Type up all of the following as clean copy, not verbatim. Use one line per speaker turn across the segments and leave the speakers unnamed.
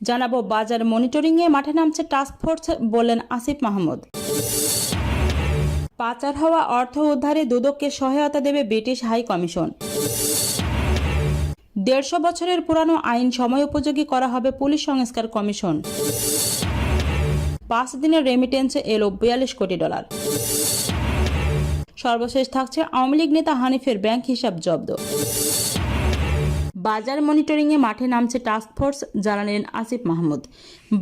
জানাবো বাজার মনিটরিংয়ে মাঠে নামছে টাস্কফোর্স, বললেন আসিফ মাহমুদ। পাচার হওয়া অর্থ উদ্ধারে দুদককে সহায়তা দেবে ব্রিটিশ হাই কমিশন। 150 বছরের পুরানো আইন সময় উপযোগী করা হবে পুলিশ সংস্কার কমিশন। 5 দিনের রেমিটেন্সে এলো $42 কোটি। সর্বশেষ থাকছে আওয়ামী লীগ নেতা হানিফের ব্যাংক হিসাব জব্দ। বাজার মনিটরিংয়ে মাঠে নামছে টাস্কফোর্স, জানালেন আসিফ মাহমুদ।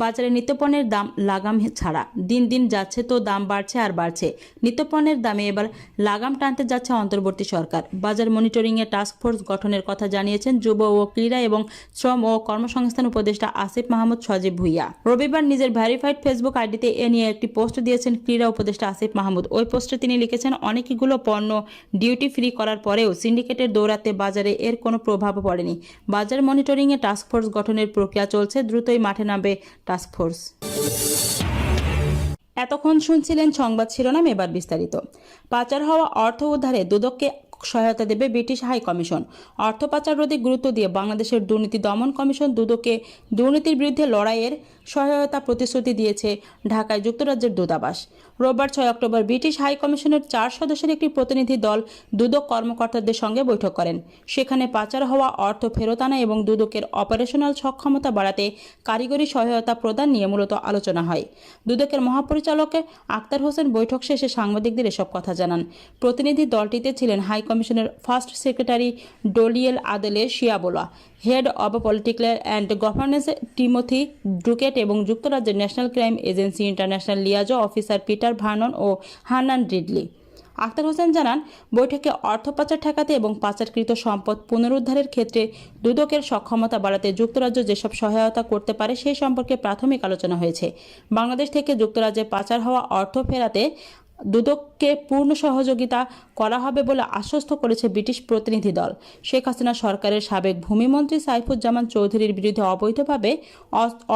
বাজারে নিত্যপণ্যের দাম লাগাম ছাড়া দিন দিন যাচ্ছে, তো দাম বাড়ছে আর বাড়ছে। নিত্যপণ্যের দামে এবার লাগাম টানতে যাচ্ছে অন্তর্বর্তী সরকার। বাজার মনিটরিংয়ে টাস্কফোর্স গঠনের কথা জানিয়েছেন যুব ও ক্রীড়া এবং শ্রম ও কর্মসংস্থান উপদেষ্টা আসিফ মাহমুদ সজীব ভুইয়া। রবিবার নিজের ভেরিফাইড ফেসবুক আইডিতে এ নিয়ে একটি পোস্ট দিয়েছেন ক্রীড়া উপদেষ্টা আসিফ মাহমুদ। ওই পোস্টে তিনি লিখেছেন, অনেকগুলো পণ্য ডিউটি ফ্রি করার পরেও সিন্ডিকেটের দৌরাত্মে বাজারে এর কোনো প্রভাব পড়েনি। বাজার মনিটরিংয়ে টাস্কফোর্স গঠনের প্রক্রিয়া চলছে, দ্রুতই মাঠে নামবে টাস্কফোর্স। এতক্ষণ শুনছিলেন সংবাদ শিরোনাম, এবার বিস্তারিত। পাচার হওয়া অর্থ উদ্ধারে দুদককে সহায়তা দেবে ব্রিটিশ হাই কমিশন। অর্থ পাচার রোধে গুরুত্ব দিয়ে বাংলাদেশের দুর্নীতি দমন কমিশন দুদককে দুর্নীতির বিরুদ্ধে লড়াইয়ের সহায়তা প্রতিশ্রুতি দিয়েছে ঢাকায় যুক্তরাজ্যের দূতাবাস। রোববার 6 অক্টোবর ব্রিটিশ হাই কমিশনের 4 সদস্যের একটি প্রতিনিধি দল দুদক কর্মকর্তাদের সঙ্গে বৈঠক করেন। সেখানে পাচার হওয়া অর্থ ফেরত আনা এবং দুদকের অপারেশনাল সক্ষমতা বাড়াতে কারিগরি সহায়তা প্রদান নিয়ে মূলত আলোচনা হয়। দুদকের মহাপরিচালক আক্তার হোসেন বৈঠক শেষে সাংবাদিকদের এসব কথা জানান। প্রতিনিধি দলটিতে ছিলেন হাই কমিশনের first secretary Doliel Adele Shiabola, head of political and governance Timothy Drucket এবং যুক্তরাজ্যের national crime agency international liaison officer Peter Vernon ও হান্নান রিডলি। আক্তার হোসেন জানান, বৈঠকে অর্থ পাচার ঠেকাতে এবং পাচারকৃত সম্পদ পুনরুদ্ধারের ক্ষেত্রে দুদকের সক্ষমতা বাড়াতে যুক্তরাজ্য যেসব সহায়তা করতে পারে সেই সম্পর্কে প্রাথমিক আলোচনা হয়েছে। বাংলাদেশ থেকে যুক্তরাজ্যে পাচার হওয়া অর্থ ফেরাতে দুদককে পূর্ণ সহযোগিতা করা হবে বলে আশ্বস্ত করেছে ব্রিটিশ প্রতিনিধি দল। শেখ হাসিনা সরকারের সাবেক ভূমিমন্ত্রী সাইফুজ্জামান চৌধুরীর বিরুদ্ধে অবৈধভাবে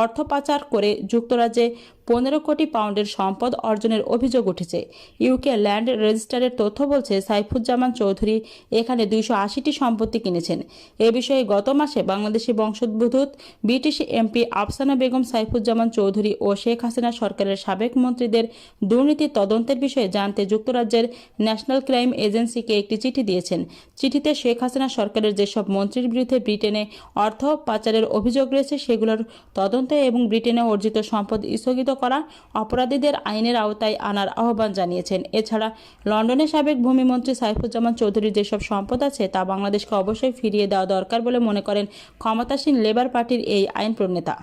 অর্থ পাচার করে যুক্তরাজ্যে 15 কোটি পাউন্ডের সম্পদ অর্জনের অভিযোগ উঠেছে। ইউকে ল্যান্ড রেজিস্টারের তথ্য বলছে, সাইফুজ্জামান চৌধুরী এখানে 280টি সম্পত্তি কিনেছেন। এ বিষয়ে গত মাসে বাংলাদেশি বংশোদ্ভূত ব্রিটিশ এমপি আফসানা বেগম সাইফুজ্জামান চৌধুরী ও শেখ হাসিনা সরকারের সাবেক মন্ত্রীদের দুর্নীতির তদন্তের বিষয়ে জানতে যুক্তরাজ্যের ন্যাশনাল ক্রাইম এজেন্সিকে একটি চিঠি দিয়েছেন। চিঠিতে শেখ হাসিনা সরকারের যেসব মন্ত্রীর বিরুদ্ধে ব্রিটেনে অর্থ পাচারের অভিযোগ রয়েছে সেগুলোর তদন্ত এবং ব্রিটেনে অর্জিত সম্পদ স্থগিত করা, অপরাধীদের আইনের আওতায় আনার আহ্বান জানিয়েছেন। এছাড়া লন্ডনের সাবেক ভূমিমন্ত্রী সাইফুজ্জামান চৌধুরীর যেসব সম্পদ আছে তা বাংলাদেশকে অবশ্যই ফিরিয়ে দেওয়া দরকার বলে মনে করেন ক্ষমতাসীন লেবার পার্টির এই আইন প্রণেতা।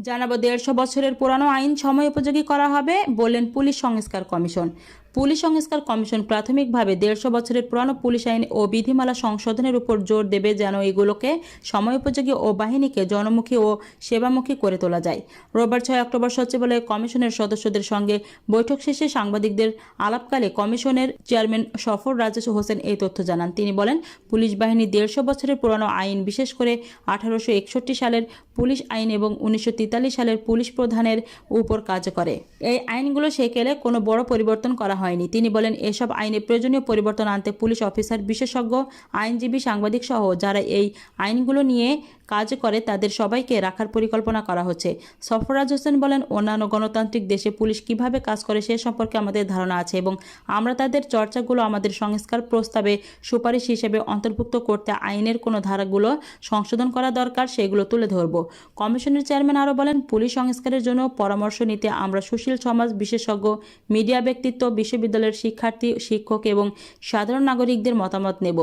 জানাবো 150 বছরের পুরানো আইন সময় উপযোগী করা হবে, বললেন পুলিশ সংস্কার কমিশন। পুলিশ সংস্কার কমিশন প্রাথমিকভাবে 150 বছরের পুরানো পুলিশ আইন ও বিধিমালা সংশোধনের উপর জোর দেবে, যেন এগুলোকে সময়োপযোগী ও বাহিনীকে জনমুখী ও সেবামুখী করে তোলা যায়। রোববার 6 অক্টোবর সচিবালয়ে কমিশনের সদস্যদের সঙ্গে বৈঠক শেষে সাংবাদিকদের আলাপকালে কমিশনের চেয়ারম্যান সফর রাজেশ হোসেন এই তথ্য জানান। তিনি বলেন, পুলিশ বাহিনী 150 বছরের পুরানো আইন, বিশেষ করে 1861 সালের পুলিশ আইন এবং 1943 সালের পুলিশ প্রধানের উপর কাজ করে। এই আইনগুলো সেকেলে কোনো বড় পরিবর্তন করা হয়নি। তিনি বলেন, এসব আইনে প্রয়োজনীয় পরিবর্তন আনতে পুলিশ অফিসার, বিশেষজ্ঞ, আইনজীবী, সাংবাদিক সহ যারা এই আইনগুলো নিয়ে কাজ করে তাদের সবাইকে রাখার পরিকল্পনা করা হচ্ছে। সফরাজ হোসেন বলেন, অন্যান্য গণতান্ত্রিক দেশে পুলিশ কিভাবে কাজ করে সে সম্পর্কে আমাদের ধারণা আছে এবং আমরা তাদের চর্চাগুলো আমাদের সংস্কার প্রস্তাবে সুপারিশ হিসেবে অন্তর্ভুক্ত করতে আইনের কোন ধারাগুলো সংশোধন করা দরকার সেগুলো তুলে ধরব। কমিশনের চেয়ারম্যান আরও বলেন, পুলিশ সংস্কারের জন্য পরামর্শ নিতে আমরা সুশীল সমাজ, বিশেষজ্ঞ, মিডিয়া ব্যক্তিত্ব, বিশ্ববিদ্যালয়ের শিক্ষার্থী, শিক্ষক এবং সাধারণ নাগরিকদের মতামত নেব।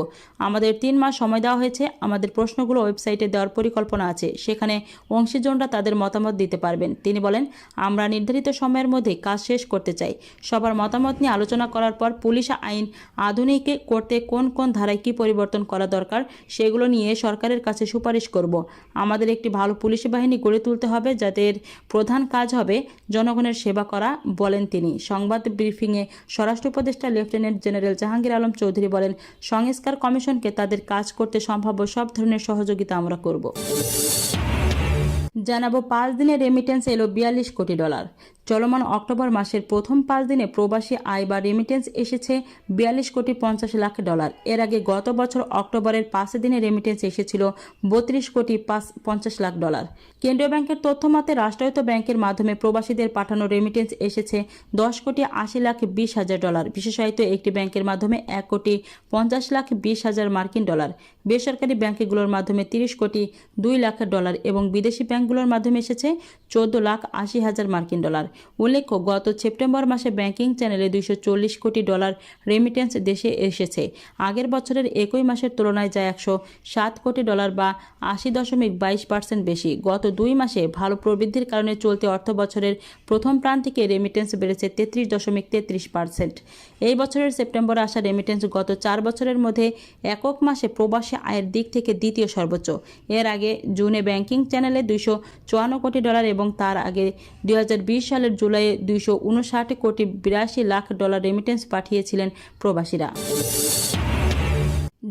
আমাদের 3 মাস সময় দেওয়া হয়েছে। আমাদের প্রশ্নগুলো ওয়েবসাইটে দেওয়ার পরিকল্পনা আছে, সেখানে অংশীজনরা তাদের মতামত দিতে পারবেন। তিনি বলেন, আমরা নির্ধারিত সময়ের মধ্যে কাজ শেষ করতে চাই। সবার মতামত নিয়ে আলোচনা করার পর পুলিশ আইন আধুনিক করতে কোন কোন ধারায় কী পরিবর্তন করা দরকার সেগুলো নিয়ে সরকারের কাছে সুপারিশ করব। আমাদের একটি ভালো পুলিশ বাহিনী গড়ে তুলতে হবে, যাদের প্রধান কাজ হবে জনগণের সেবা করা, বলেন তিনি। সংবাদ ব্রিফিংয়ে স্বরাষ্ট্র উপদেষ্টা লেফটেন্যান্ট জেনারেল জাহাঙ্গীর আলম চৌধুরী বলেন, সংস্কার কমিশনকে তাদের কাজ করতে সম্ভাব্য সব ধরনের সহযোগিতা আমরা করব। জানাবো 5 দিনে রেমিটেন্স এলো $42 কোটি। চলমান অক্টোবর মাসের প্রথম 5 দিনে প্রবাসী আয় বা রেমিটেন্স এসেছে $42.50 কোটি। এর আগে গত বছর অক্টোবরের 5 দিনে রেমিটেন্স এসেছিল $32.50 কোটি। কেন্দ্রীয় ব্যাংকের তথ্য মতে রাষ্ট্রায়ত্ত ব্যাংকের মাধ্যমে প্রবাসীদের পাঠানো রেমিটেন্স এসেছে $10,80,20,000। বিশেষায়িত একটি ব্যাংকের মাধ্যমে $1,50,20,000 মার্কিন ডলার, বেসরকারি ব্যাংকগুলোর মাধ্যমে $30,02,00,000 এবং বিদেশি ব্যাংকগুলোর মাধ্যমে এসেছে $14,80,000 মার্কিন ডলার। উল্লেখ্য, গত সেপ্টেম্বর মাসে ব্যাংকিং চ্যানেলে $240 কোটি রেমিটেন্স দেশে এসেছে। আগের বছরের একই মাসের তুলনায় যা $107 কোটি বা 80.22% বেশি। গত 2 মাসে ভালো প্রবৃদ্ধির কারণে চলতি অর্থ বছরের প্রথম প্রান্তিকে রেমিটেন্স বেড়েছে 33.33%। এই বছরের সেপ্টেম্বরে আসা রেমিটেন্স গত 4 বছরের মধ্যে একক মাসে প্রবাসী আয়ের দিক থেকে দ্বিতীয় সর্বোচ্চ। এর আগে জুনে ব্যাংকিং চ্যানেলে $254 কোটি এবং তার আগে 2020 সালের জুলাইয়ে $259 কোটি $82,00,000 রেমিটেন্স পাঠিয়েছিলেন প্রবাসীরা।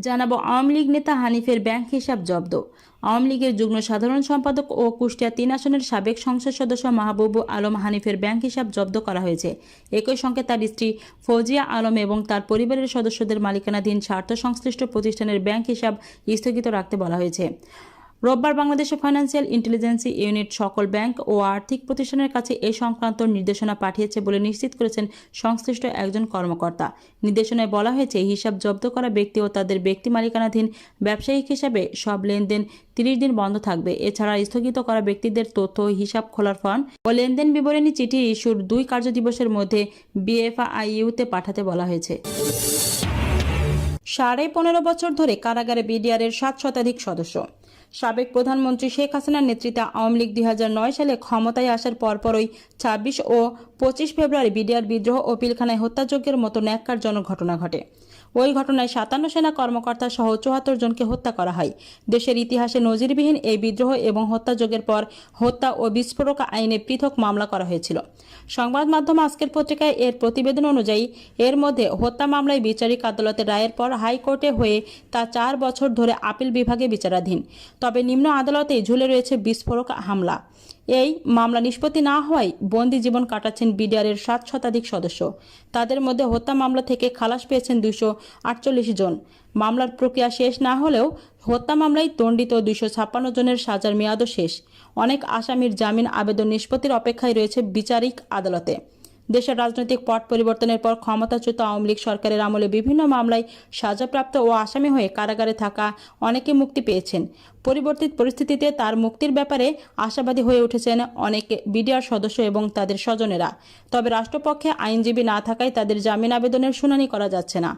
জানাবো আওয়ামী লীগ নেতা হানিফের ব্যাংক হিসাব জব্দ। আওয়ামী লীগের যুগ্ম সাধারণ সম্পাদক ও কুষ্টিয়া 3 আসনের সাবেক সংসদ সদস্য মাহবুব আলম হানিফের ব্যাংক হিসাব জব্দ করা হয়েছে। একই সঙ্গে তার স্ত্রী ফৌজিয়া আলম এবং তার পরিবারের সদস্যদের মালিকানাধীন স্বার্থ সংশ্লিষ্ট প্রতিষ্ঠানের ব্যাংক হিসাব স্থগিত রাখতে বলা হয়েছে। রোববার বাংলাদেশের ফাইন্যান্সিয়াল ইন্টেলিজেন্স ইউনিট সকল ব্যাংক ও আর্থিক প্রতিষ্ঠানের কাছে এই সংক্রান্ত নির্দেশনা পাঠিয়েছে বলে নিশ্চিত করেছেন সংশ্লিষ্ট একজন কর্মকর্তা। নির্দেশনায় বলা হয়েছে, হিসাব জব্দ করা ব্যক্তি ও তাদের ব্যক্তি মালিকানাধীন ব্যবসায়িক হিসাবে সব লেনদেন 30 দিন বন্ধ থাকবে। এছাড়া স্থগিত করা ব্যক্তিদের তথ্য, হিসাব খোলার ফর্ম ও লেনদেন বিবরণী চিঠি ইস্যুর 2 কার্যদিবসের মধ্যে বিএফআইইউতে পাঠাতে বলা হয়েছে। 15.5 বছর ধরে কারাগারে বিডিআরের 7 শতাধিক সদস্য। সাবেক প্রধানমন্ত্রী শেখ হাসিনার নেতৃত্বে আওয়ামী লীগ 2009 সালে ক্ষমতায় আসার পরপরই 26 ও 25 ফেব্রুয়ারি বিডিআর বিদ্রোহ ও পিলখানায় হত্যাযজ্ঞের মতো ন্যাক্কারজনক ঘটনা ঘটে। ওই ঘটনায় 57 সেনা কর্মকর্তা সহ 74 জনকে হত্যা করা হয়। দেশের ইতিহাসে নজিরবিহীন এই বিদ্রোহ এবং হত্যাযজ্ঞের পর হত্যা ও বিস্ফোরক আইনে পৃথক মামলা করা হয়েছিল। সংবাদ মাধ্যম আজকের পত্রিকায় এর প্রতিবেদন অনুযায়ী এর মধ্যে হত্যা মামলায় বিচারিক আদালতের রায়ের পর হাইকোর্টে হয়ে তা 4 বছর ধরে আপিল বিভাগে বিচারাধীন। তবে নিম্ন আদালতেই ঝুলে রয়েছে বিস্ফোরক হামলা। এই মামলা নিষ্পত্তি না হওয়ায় বন্দি জীবন কাটাচ্ছেন বিডিআরের 7 শতাধিক সদস্য। তাদের মধ্যে হত্যা মামলা থেকে খালাস পেয়েছেন 248 জন। মামলার প্রক্রিয়া শেষ না হলেও হত্যা মামলায় দণ্ডিত 256 জনের সাজার মেয়াদও শেষ। অনেক আসামির জামিন আবেদন নিষ্পত্তির অপেক্ষায় রয়েছে বিচারিক আদালতে। দেশের রাজনৈতিক পট পরিবর্তনের পর ক্ষমতাচ্যুত আওয়ামী লীগ সরকারের আমলে বিভিন্ন মামলায় সাজাপ্রাপ্ত ও আসামি হয়ে কারাগারে থাকা অনেকে মুক্তি পেয়েছেন। পরিবর্তিত পরিস্থিতিতে তার মুক্তির ব্যাপারে আশাবাদী হয়ে উঠেছেন অনেক বিডিআর সদস্য এবং তাদের স্বজনেরা। তবে রাষ্ট্রপক্ষে আইনজীবী না থাকায় তাদের জামিন আবেদনের শুনানি করা যাচ্ছে না।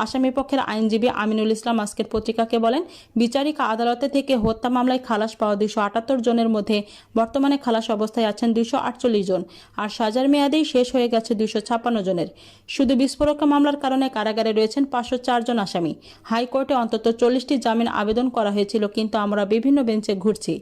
আসামি পক্ষের আইনজীবী আমিনুল ইসলাম আজকের পত্রিকাকে বলেন, বিচারিক আদালতে থেকে হত্যা মামলায় খালাস পাওয়া 278 জনের মধ্যে বর্তমানে খালাস অবস্থায় আছেন 248 জন, আর সাজার মেয়াদেই শেষ হয়ে গেছে 256 জনের। শুধু বিস্ফোরক মামলার কারণে কারাগারে রয়েছেন 504 জন আসামি। হাইকোর্টে অন্তত 40টি জামিন আবেদন করা হয়েছিল, কিন্তু আমরা বিভিন্ন বেঞ্চে ঘুরছি।